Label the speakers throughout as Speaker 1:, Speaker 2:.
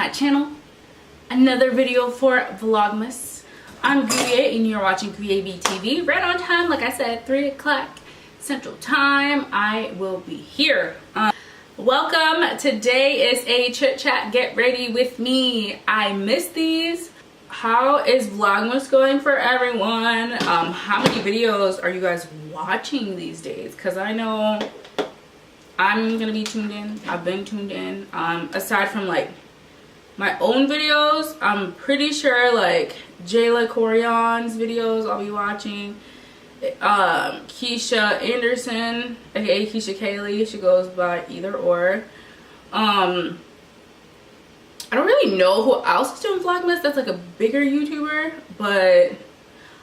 Speaker 1: my channel. Another video for Vlogmas. I'm Guye and you're watching Guye B TV. Right on time, like I said, 3 o'clock Central Time. I will be here. Welcome. Today is a chit chat. Get ready with me. I miss these. How is Vlogmas going for everyone? How many videos are you guys watching these days? Because I know I'm gonna be tuned in. I've been tuned in. Aside from like my own videos, I'm pretty sure like Jayla Corion's videos I'll be watching. Keisha Anderson, aka Keisha Kaylee, she goes by either or. I don't really know who else is doing Vlogmas that's like a bigger YouTuber, but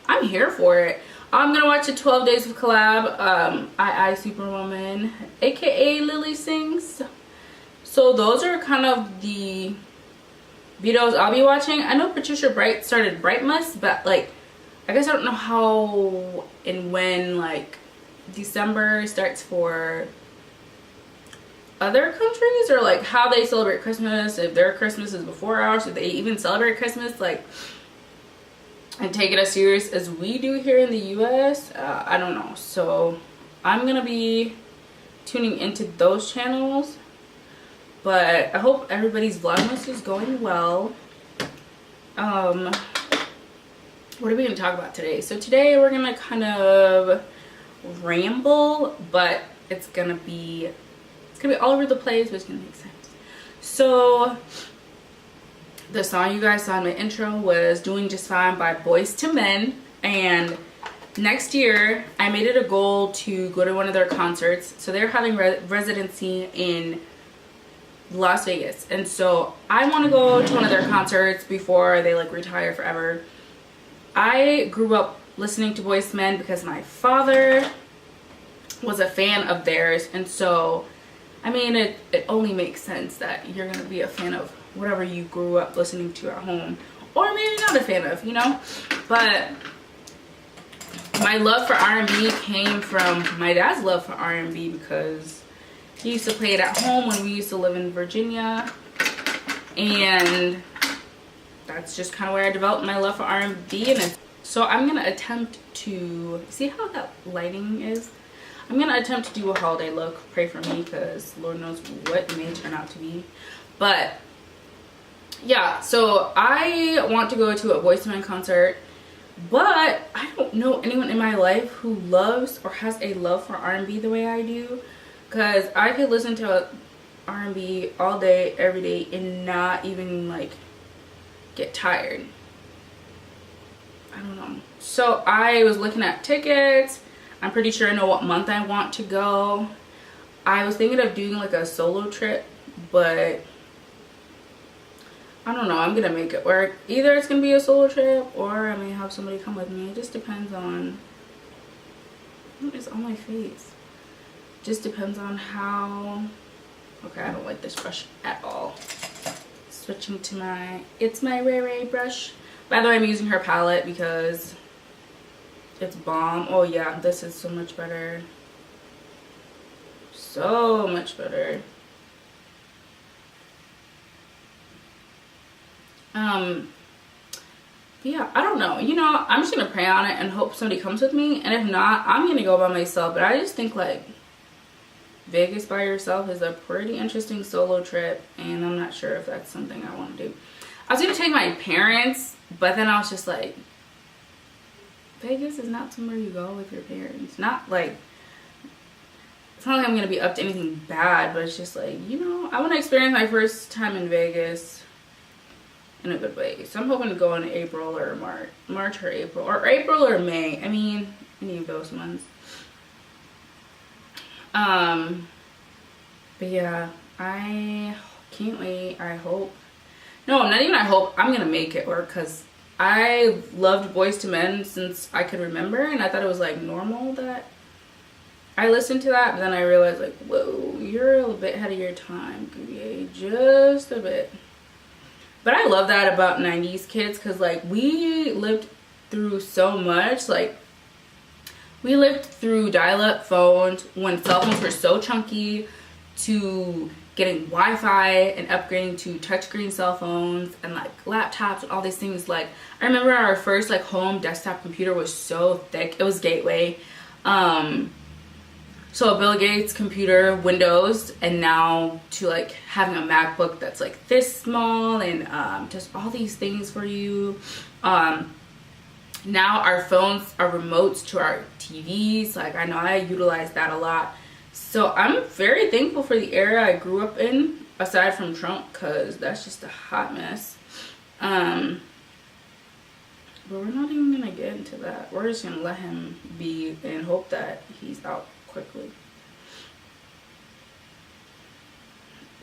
Speaker 1: I'm here for it. I'm gonna watch the 12 Days of Collab, I Superwoman, aka Lily Sings. So those are kind of the videos I'll be watching. I know Patricia Bright started Brightmas, but like I guess I don't know how and when like December starts for other countries, or like how they celebrate Christmas, if their Christmas is before ours, if they even celebrate Christmas like and take it as serious as we do here in the US. I don't know, so I'm gonna be tuning into those channels, but I hope everybody's Vlogmas is going well. What are we gonna talk about today? So today we're gonna kind of ramble, but it's gonna be all over the place, but it's gonna make sense. So the song you guys saw in my intro was Doing Just Fine by Boyz II Men, and next year I made it a goal to go to one of their concerts. So they're having residency in Las Vegas, and so I want to go to one of their concerts before they like retire forever. I grew up listening to Boyz II Men because my father was a fan of theirs, and so I mean it only makes sense that you're gonna be a fan of whatever you grew up listening to at home, or maybe not a fan of, you know. But my love for R&B came from my dad's love for R&B, because he used to play it at home when we used to live in Virginia, and that's just kind of where I developed my love for R&B. And so I'm gonna attempt to see how that lighting is. I'm gonna attempt to do a holiday look. Pray for me, because Lord knows what it may turn out to be. But yeah, so I want to go to a Boyz II Men concert, but I don't know anyone in my life who loves or has a love for R&B the way I do, because I could listen to R&B all day, every day, and not even like get tired. I don't know. So I was looking at tickets. I'm pretty sure I know what month I want to go. I was thinking of doing like a solo trip, but I don't know. I'm gonna make it work. Either it's gonna be a solo trip or I may have somebody come with me. It just depends on what is on my face. Just depends on how. Okay, I don't like this brush at all. Switching to my It's My Ray Ray brush. By the way, I'm using her palette because it's bomb. Oh yeah, this is so much better. So much better. But yeah, I don't know. You know, I'm just gonna pray on it and hope somebody comes with me. And if not, I'm gonna go by myself. But I just think like Vegas by yourself is a pretty interesting solo trip, and I'm not sure if that's something I want to do. I was gonna take my parents, but then I was just like, Vegas is not somewhere you go with your parents. Not like, it's not like I'm gonna be up to anything bad, but it's just like, you know, I want to experience my first time in Vegas in a good way. So I'm hoping to go in April or March or April, or April or May. I mean, any of those months. But yeah, I can't wait. I hope. No, not even I hope. I'm gonna make it work, because I loved Boyz II Men since I could remember, and I thought it was like normal that I listened to that, but then I realized like, whoa, you're a bit ahead of your time, Guye, just a bit. But I love that about 90s kids, because like we lived through so much. Like we lived through dial-up phones when cell phones were so chunky, to getting Wi-Fi and upgrading to touchscreen cell phones and like laptops and all these things. Like I remember our first like home desktop computer was so thick. It was Gateway. So a Bill Gates computer, Windows, and now to like having a MacBook that's like this small and just all these things for you. Now our phones are remotes to our TVs. Like I know I utilize that a lot. So I'm very thankful for the era I grew up in, aside from Trump, because that's just a hot mess. But we're not even gonna get into that. We're just gonna let him be and hope that he's out quickly.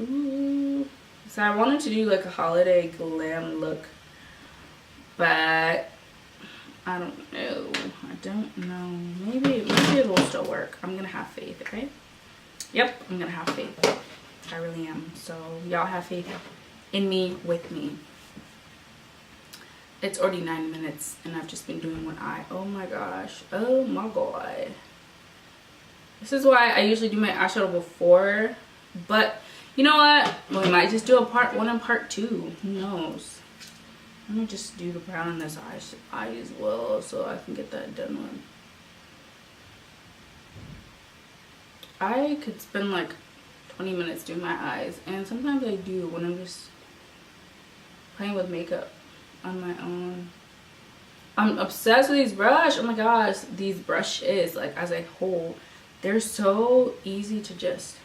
Speaker 1: Ooh. So I wanted to do like a holiday glam look, but I don't know. Maybe it'll still work. I'm gonna have faith, okay? Yep, I'm gonna have faith. I really am. So y'all have faith in me, with me. It's already 9 minutes and I've just been doing one eye. Oh my gosh. Oh my god. This is why I usually do my eyeshadow before. But you know what? We might just do a part 1 and part 2. Who knows? I'm gonna just do the brown in this eye as well so I can get that done with. I could spend like 20 minutes doing my eyes, and sometimes I do when I'm just playing with makeup on my own. I'm obsessed with these brushes. Oh my gosh, these brushes, like as a whole, they're so easy to just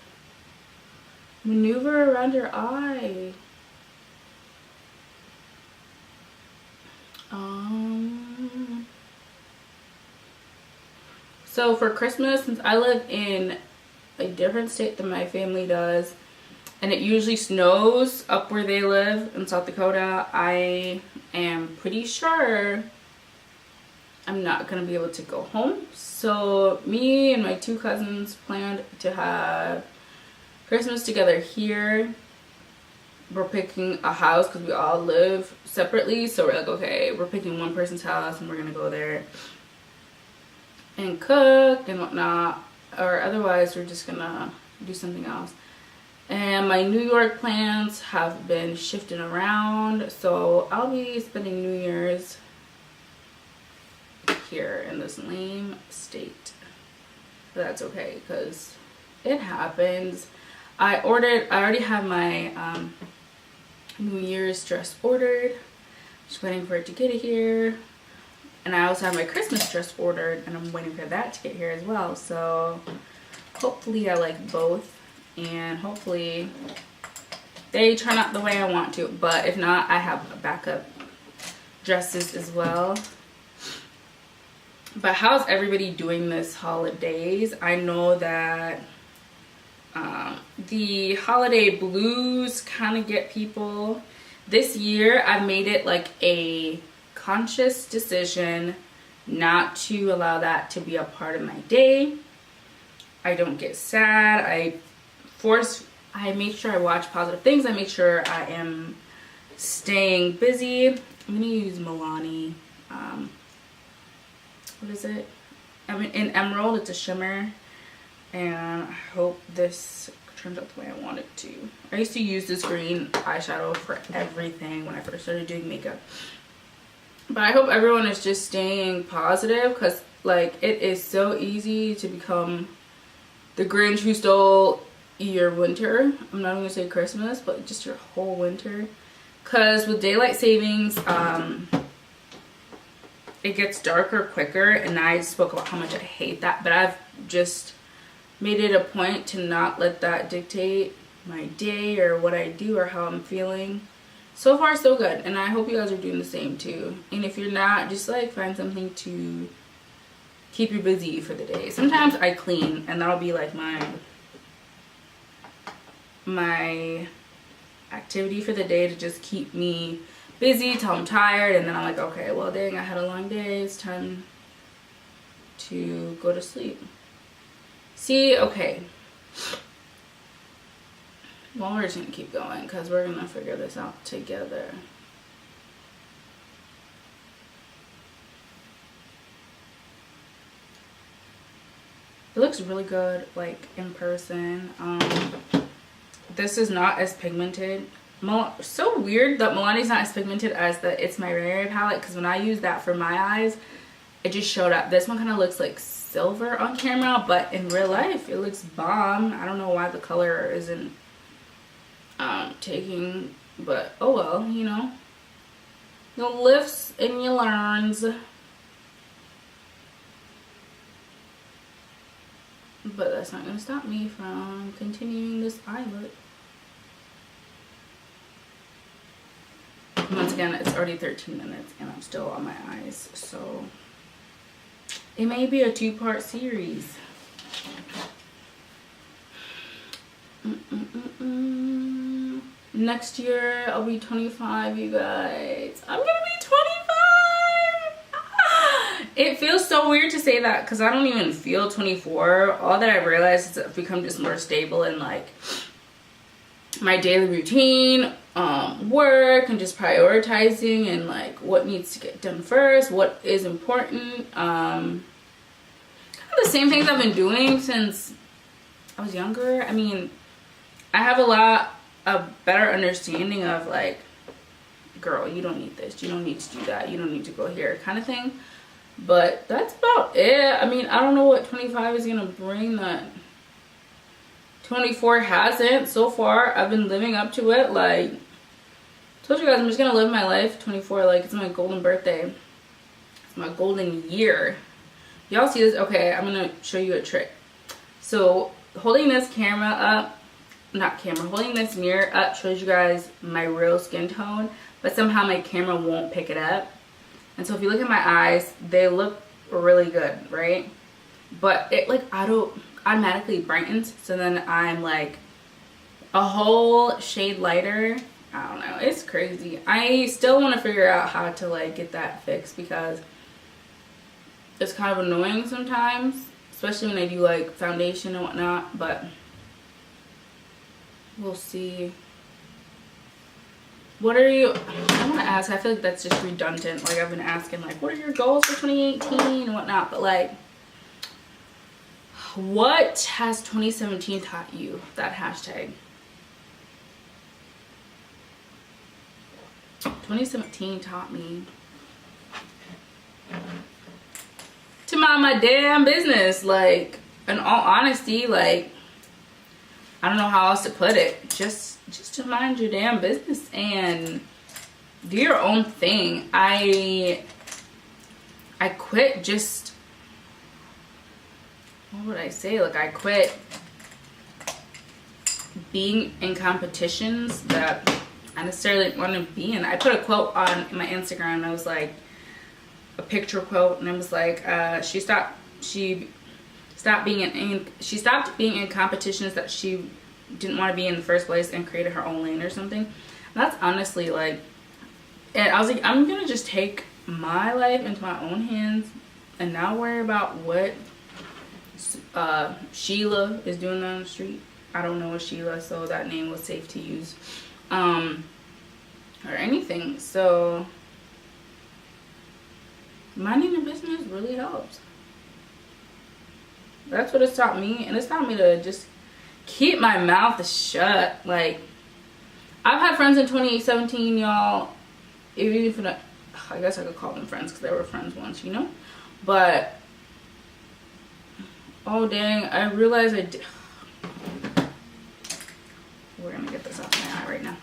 Speaker 1: maneuver around your eye. So for Christmas, since I live in a different state than my family does, and it usually snows up where they live in South Dakota, I am pretty sure I'm not gonna be able to go home. So me and my 2 cousins planned to have Christmas together here. We're picking a house because we all live separately, so we're like, okay, we're picking one person's house and we're gonna go there and cook and whatnot, or otherwise we're just gonna do something else. And my New York plans have been shifting around, so I'll be spending New Year's here in this lame state. But that's okay because it happens. I already have my New Year's dress ordered. Just waiting for it to get here. And I also have my Christmas dress ordered, and I'm waiting for that to get here as well. So hopefully I like both, and hopefully they turn out the way I want to. But if not, I have backup dresses as well. But how's everybody doing this holidays? I know that the holiday blues kind of get people. This year I've made it like a conscious decision not to allow that to be a part of my day. I don't get sad. I make sure I watch positive things. I make sure I am staying busy. I'm gonna use Milani. What is it? I mean, in Emerald, it's a shimmer, and I hope this turns out the way I want it to. I used to use this green eyeshadow for everything when I first started doing makeup. But I hope everyone is just staying positive, because like it is so easy to become the Grinch who stole your winter. I'm not gonna say Christmas, but just your whole winter. Because with daylight savings, it gets darker quicker, and I spoke about how much I hate that, but I've just made it a point to not let that dictate my day or what I do or how I'm feeling. So far so good, and I hope you guys are doing the same too. And if you're not, just like find something to keep you busy for the day. Sometimes I clean, and that'll be like my activity for the day to just keep me busy till I'm tired, and then I'm like, okay, well dang, I had a long day, it's time to go to sleep. See, okay, well, we're just gonna keep going because we're gonna figure this out together. It looks really good like in person. this is not as pigmented. So weird that Milani's not as pigmented as the It's My Rare palette, because when I use that for my eyes, it just showed up. This one kind of looks like silver on camera, but in real life it looks bomb. I don't know why the color isn't taking, but oh well, you know. You lives and you learns. But that's not going to stop me from continuing this eye look. Once again, it's already 13 minutes and I'm still on my eyes, so it may be a 2-part series. Next year I'll be 25, you guys. I'm gonna be 25. It feels so weird to say that because I don't even feel 24. All that I've realized is I've become just more stable in like my daily routine, work, and just prioritizing and like what needs to get done first, what is important. Kind of the same things I've been doing since I was younger. I mean, I have a better understanding of like, girl, you don't need this, you don't need to do that, you don't need to go here, kind of thing. But that's about it. I mean, I don't know what 25 is gonna bring that 24 hasn't so far. I've been living up to it. Like, told you guys, I'm just gonna live my life 24 like it's my golden birthday. It's my golden year. Y'all see this? Okay, I'm gonna show you a trick. So holding this camera up, holding this mirror up shows you guys my real skin tone, but somehow my camera won't pick it up. And so if you look at my eyes, they look really good, right? But it like automatically brightens, so then I'm like a whole shade lighter. I don't know, it's crazy. I still want to figure out how to like get that fixed because it's kind of annoying sometimes, especially when I do like foundation and whatnot, but we'll see. What are you, I want to ask, I feel like that's just redundant. Like I've been asking like, what are your goals for 2018 and whatnot, but like, what has 2017 taught you? That hashtag. 2017 taught me to mind my damn business. Like, in all honesty, like, I don't know how else to put it. Just to mind your damn business and do your own thing. I quit just, what would I say? Like, I quit being in competitions that I necessarily want to be in. I put a quote on my Instagram. I was like, a picture quote, and I was like, she stopped being in competitions that she didn't want to be in the first place and created her own lane or something. And that's honestly like, and I was like, I'm gonna just take my life into my own hands and not worry about what Sheila is doing on the street. I don't know a Sheila, so that name was safe to use, or anything. So minding your business really helps. That's what it's taught me, and it's taught me to just keep my mouth shut. Like, I've had friends in 2017, y'all. Even if I guess I could call them friends because they were friends once, you know. But oh dang, I realized I did. We're gonna get this off my eye right now.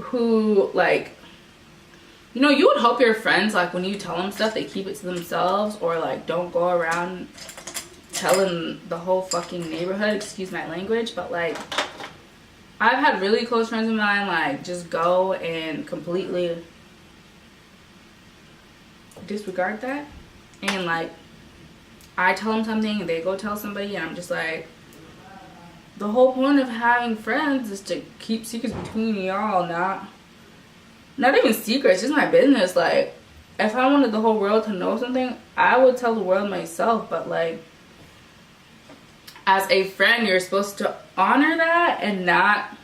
Speaker 1: Who, like, you know, you would hope your friends, like, when you tell them stuff, they keep it to themselves, or like don't go around telling the whole fucking neighborhood, excuse my language. But like, I've had really close friends of mine like just go and completely disregard that, and like I tell them something and they go tell somebody, and I'm just like, the whole point of having friends is to keep secrets between y'all, not even secrets, just my business. Like, if I wanted the whole world to know something, I would tell the world myself. But like, as a friend, you're supposed to honor that and not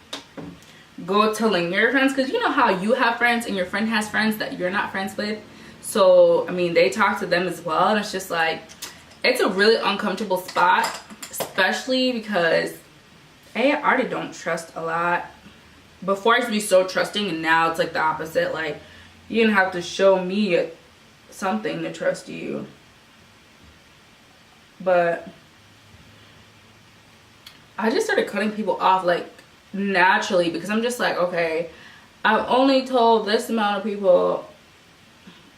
Speaker 1: go telling your friends, because you know how you have friends and your friend has friends that you're not friends with. So I mean, they talk to them as well, and it's just like, it's a really uncomfortable spot, especially because I already don't trust a lot. Before I used to be so trusting, and now it's like the opposite. Like, you didn't have to show me something to trust you. But I just started cutting people off like naturally, because I'm just like, okay, I've only told this amount of people,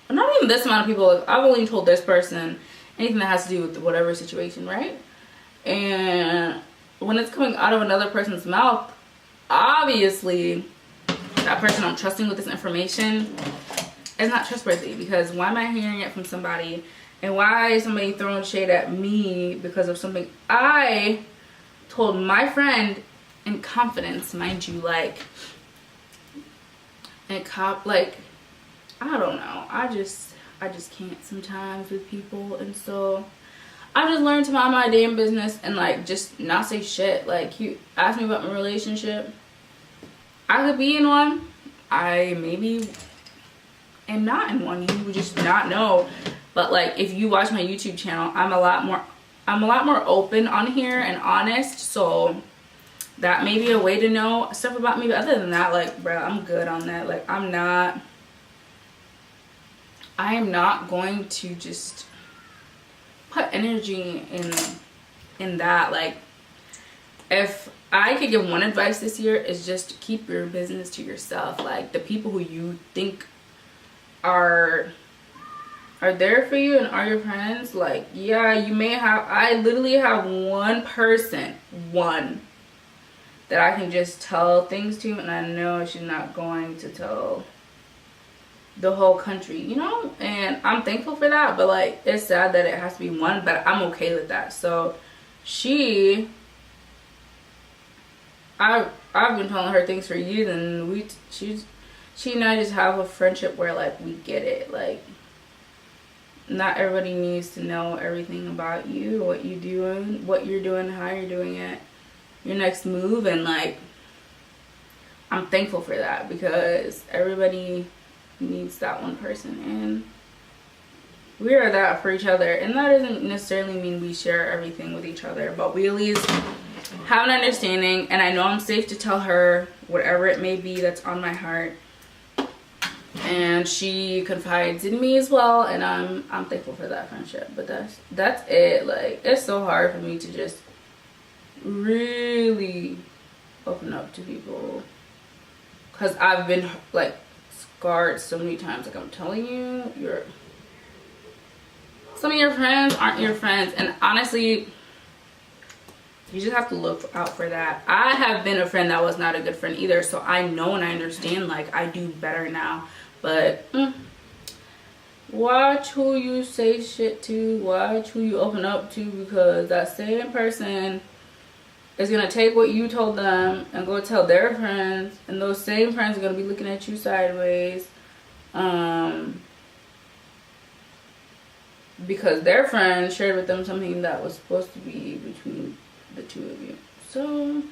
Speaker 1: not even this amount of people, I've only told this person anything that has to do with whatever situation, right? And when it's coming out of another person's mouth, obviously that person I'm trusting with this information is not trustworthy, because why am I hearing it from somebody, and why is somebody throwing shade at me because of something I told my friend in confidence, mind you, like, and like, I don't know, I just can't sometimes with people. And so I just learned to mind my damn business and like just not say shit. Like, you asked me about my relationship, I could be in one, I maybe am not in one, you would just not know. But like, if you watch my YouTube channel, I'm a lot more open on here and honest, so that may be a way to know stuff about me. But other than that, like, bro, I'm good on that. Like, I am not going to just put energy in that. Like, if I could give one advice this year, is just keep your business to yourself. Like, the people who you think are there for you and are your friends, like, yeah, you may have, I literally have one person, that I can just tell things to, and I know she's not going to tell the whole country, you know? And I'm thankful for that, but like, it's sad that it has to be one, but I'm okay with that. So I've been telling her things for years, and she and I just have a friendship where like we get it. Like, not everybody needs to know everything about you, what you're doing, how you're doing it, your next move. And like, I'm thankful for that, because everybody needs that one person, and we are that for each other. And that doesn't necessarily mean we share everything with each other, but we at least have an understanding, and I know I'm safe to tell her whatever it may be that's on my heart, and she confides in me as well, and I'm thankful for that friendship. But that's it. Like, it's so hard for me to just really open up to people, because I've been like scarred so many times. Like, I'm telling you, some of your friends aren't your friends, and honestly, you just have to look out for that. I have been a friend that was not a good friend either, so I know and I understand. Like, I do better now. But watch who you say shit to, watch who you open up to, because that same person is gonna take what you told them and go tell their friends, and those same friends are gonna be looking at you sideways, because their friends shared with them something that was supposed to be between the two of you. So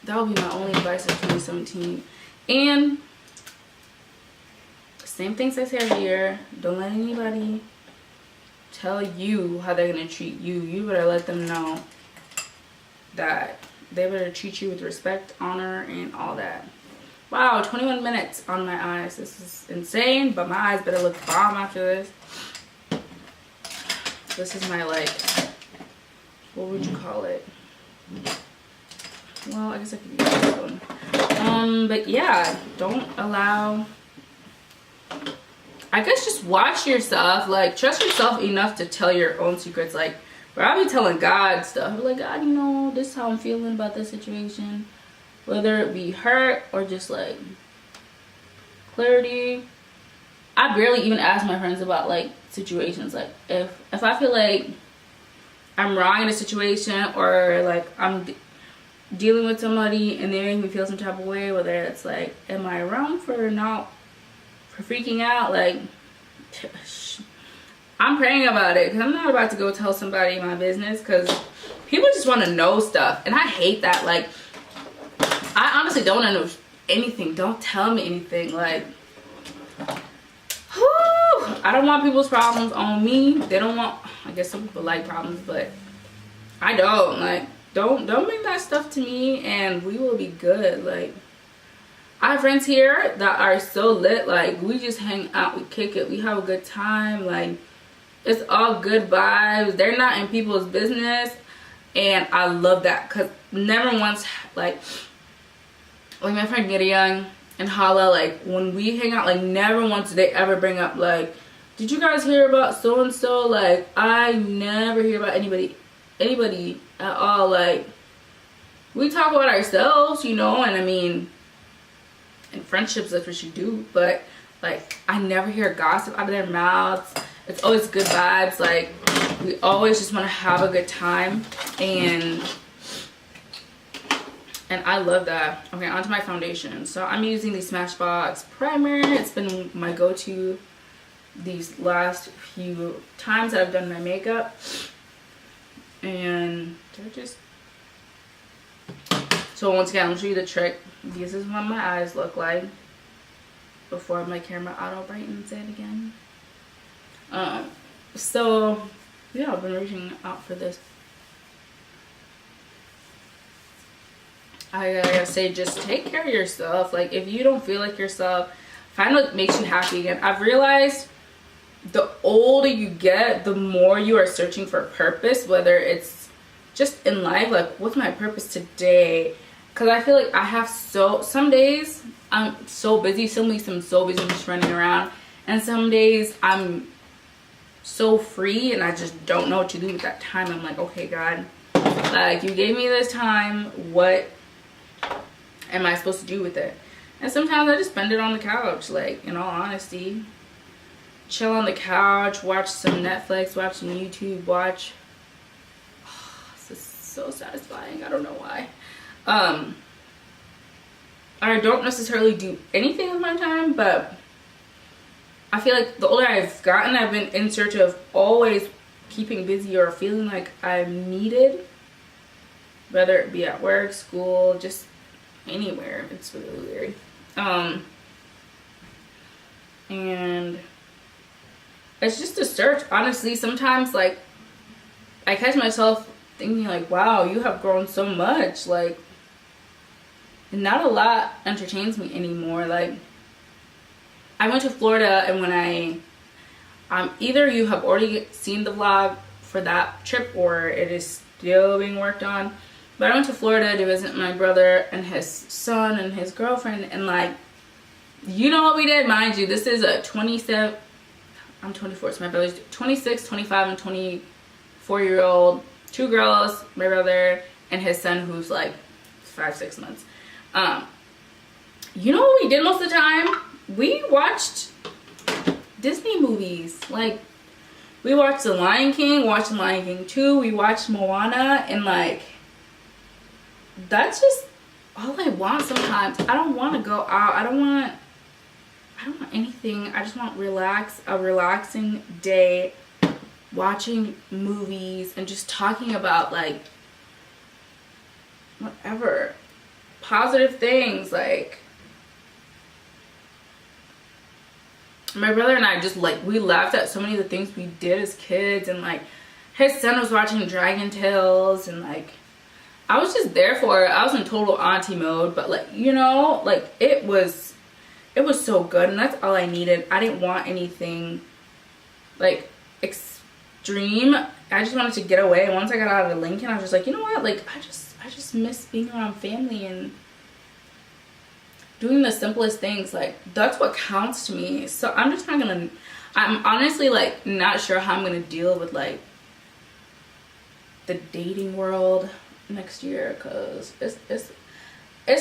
Speaker 1: that will be my only advice of 2017. And same things I say every year, don't let anybody tell you how they're gonna treat you. You better let them know that they better treat you with respect, honor, and all that. Wow, 21 minutes on my eyes. This is insane, but my eyes better look bomb after this. This is my, like, what would you call it? Well, I guess I could use this one. But yeah, don't allow, I guess, just watch yourself. Like, trust yourself enough to tell your own secrets. Like, where I'll be telling God stuff. I'll be like, God, you know, this is how I'm feeling about this situation. Whether it be hurt or just like clarity. I barely even ask my friends about like situations. Like, if I feel like I'm wrong in a situation, or like I'm dealing with somebody and they make me feel some type of way, whether it's like, am I wrong for freaking out? Like, I'm praying about it, because I'm not about to go tell somebody my business, because people just want to know stuff, and I hate that. Like, I honestly don't want to know anything. Don't tell me anything. Like, whew, I don't want people's problems on me. They don't want, I guess some people like problems, but I don't like, don't bring that stuff to me and we will be good. Like, I have friends here that are so lit. Like, we just hang out, we kick it, we have a good time. Like, it's all good vibes. They're not in people's business, and I love that. Because never once, like my friend Gideon and Hala, like, when we hang out, like, never once did they ever bring up, like, did you guys hear about so and so? Like, I never hear about anybody at all. Like, we talk about ourselves, you know, and I mean, in friendships that's what you do, but like, I never hear gossip out of their mouths. It's always good vibes. Like, we always just want to have a good time, and I love that. Okay, onto my foundation. So I'm using the Smashbox primer. It's been my go-to these last few times that I've done my makeup, and they're just, so once again, I'll show you the trick. This is what my eyes look like before my camera auto brightens it again. So yeah, I've been reaching out for this. I gotta say, just take care of yourself. Like, if you don't feel like yourself, find what makes you happy. Again, I've realized the older you get, the more you are searching for purpose, whether it's just in life, like, what's my purpose today? Because I feel like I have some days I'm so busy, some weeks I'm so busy just running around, and some days I'm so free and I just don't know what to do with that time. I'm like, okay, God, like, you gave me this time, what am I supposed to do with it? And sometimes I just spend it on the couch, like, in all honesty. Chill on the couch, watch some Netflix, watch some YouTube, watch. Oh, this is so satisfying. I don't know why. I don't necessarily do anything with my time, but I feel like the older I've gotten, I've been in search of always keeping busy or feeling like I'm needed, whether it be at work, school, just anywhere. It's really weird. And it's just a search, honestly. Sometimes, like, I catch myself thinking, like, wow, you have grown so much. Like, not a lot entertains me anymore. Like, I went to Florida, and when either you have already seen the vlog for that trip or it is still being worked on, but I went to Florida to visit my brother and his son and his girlfriend, and, like, you know what we did? Mind you, this is a 27, I'm 24, so my brother's 26, 25, and 24-year-old, 2 girls, my brother, and his son, who's like 5-6 months. You know what we did most of the time? We watched Disney movies. Like, we watched The Lion King, watched The Lion King 2, we watched Moana, and, like, that's just all I want sometimes. I don't want to go out. I don't want anything. I just want a relaxing day, watching movies and just talking about, like, whatever, positive things. Like, my brother and I just, like, we laughed at so many of the things we did as kids, and, like, his son was watching Dragon Tales, and, like, I was just there for it. I was in total auntie mode, but, like, you know, like, it was so good, and that's all I needed. I didn't want anything, like, extreme. I just wanted to get away. And once I got out of Lincoln, I was just like, you know what? Like, I just miss being around family and doing the simplest things. Like, that's what counts to me. So I'm just not gonna, I'm honestly, like, not sure how I'm gonna deal with, like, the dating world next year, because it's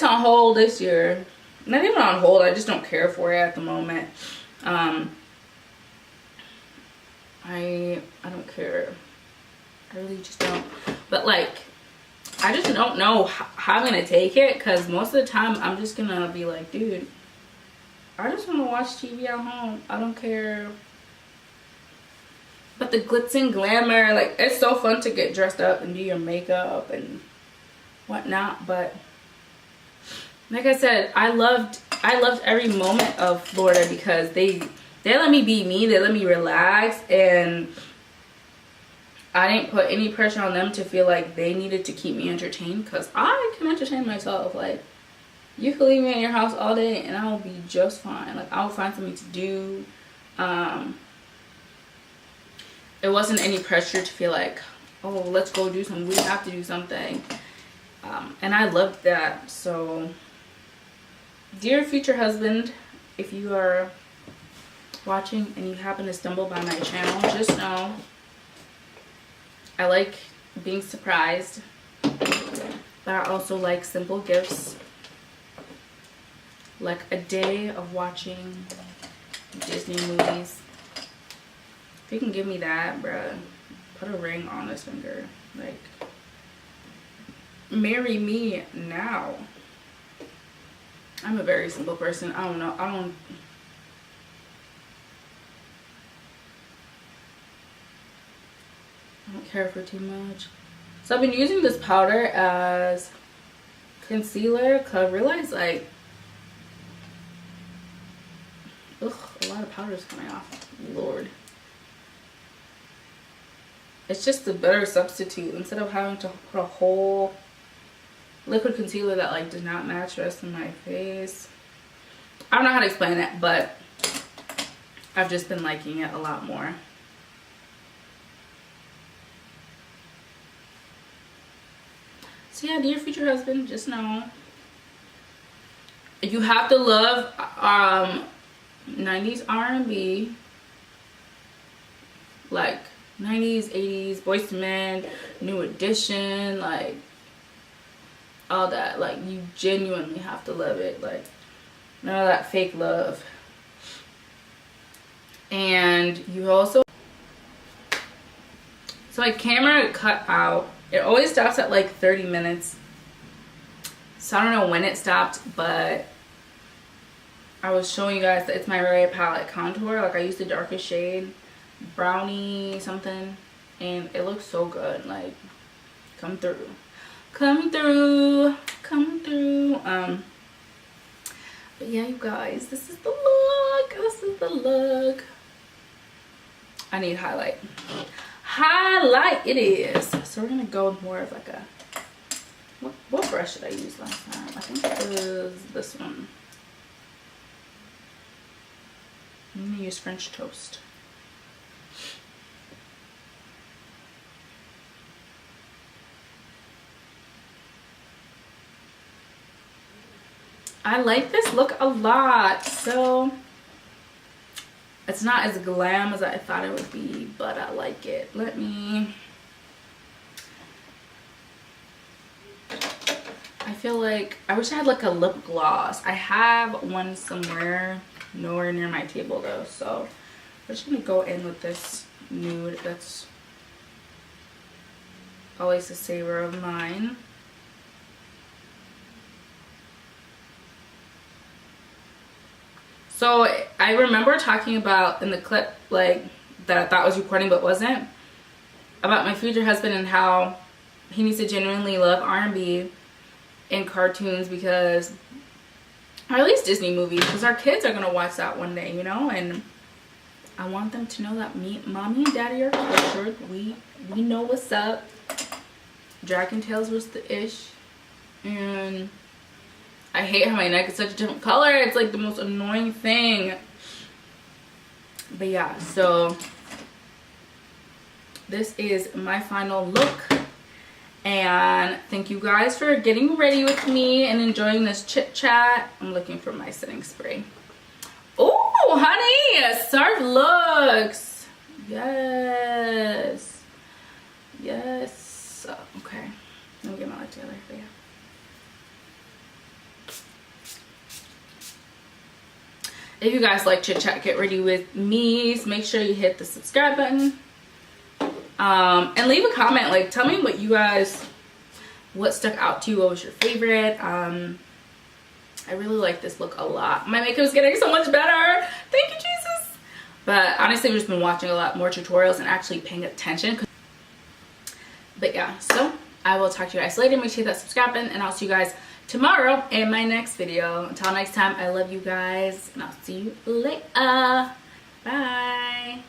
Speaker 1: on hold this year. Not even on hold, I just don't care for it at the moment. I don't care. I really just don't. But, like, I just don't know how I'm gonna take it, because most of the time I'm just gonna be like, dude, I just want to watch TV at home. I don't care. But the glitz and glamour, like, it's so fun to get dressed up and do your makeup and whatnot, but like I said, I loved every moment of Florida, because they let me be me, they let me relax, and I didn't put any pressure on them to feel like they needed to keep me entertained, because I can entertain myself. Like, you can leave me in your house all day and I'll be just fine. Like, I'll find something to do. It wasn't any pressure to feel like, oh, let's go do something, we have to do something. And I loved that. So dear future husband, if you are watching and you happen to stumble by my channel, just know I like being surprised, but I also like simple gifts, like a day of watching Disney movies. If you can give me that, bruh, put a ring on this finger. Like, marry me now. I'm a very simple person. I don't know. I don't care for too much. So I've been using this powder as concealer, because I realized, like, ugh, a lot of powder is coming off. Lord. It's just a better substitute instead of having to put a whole liquid concealer that, like, does not match the rest of my face. I don't know how to explain it, but I've just been liking it a lot more. So yeah, dear future husband, just know you have to love 90s R&B, like 90s, 80s, Boyz II Men, New Edition, like all that. Like, you genuinely have to love it. Like, none of that fake love. And you also, so my camera cut out. It always stops at like 30 minutes. So I don't know when it stopped, but I was showing you guys that it's my Ray palette contour. Like, I used the darkest shade, brownie something, and it looks so good. Like, come through, come through, come through. But yeah, you guys, this is the look. This is the look. I need highlight. Highlight it is. So we're gonna go with more of like a, what brush did I use last time? I think it was this one. I'm gonna use French Toast. I like this look a lot. So it's not as glam as I thought it would be, but I like it. Let me, I feel like I wish I had like a lip gloss. I have one somewhere, nowhere near my table though. So we're just gonna go in with this nude. That's always a saver of mine. So I remember talking about in the clip, like, that I thought was recording but wasn't, about my future husband and how he needs to genuinely love R&B and cartoons, because, or at least Disney movies, because our kids are gonna watch that one day, you know. And I want them to know that mommy and daddy are cultured. We know what's up. Dragon Tales was the ish. And I hate how my neck is such a different color. It's like the most annoying thing. But yeah, so this is my final look. And thank you guys for getting ready with me and enjoying this chit chat. I'm looking for my setting spray. Oh, honey, Sarv looks. Yes. Yes. Okay. Let me get my light together. But yeah. If you guys like Chit Chat, get ready with me. So make sure you hit the subscribe button. And leave a comment. Like, tell me what you guys, what stuck out to you. What was your favorite? I really like this look a lot. My makeup is getting so much better. Thank you, Jesus. But honestly, I've just been watching a lot more tutorials and actually paying attention. But yeah, so I will talk to you guys later. Make sure you hit that subscribe button, and I'll see you guys tomorrow in my next video. Until next time, I love you guys, and I'll see you later. Bye.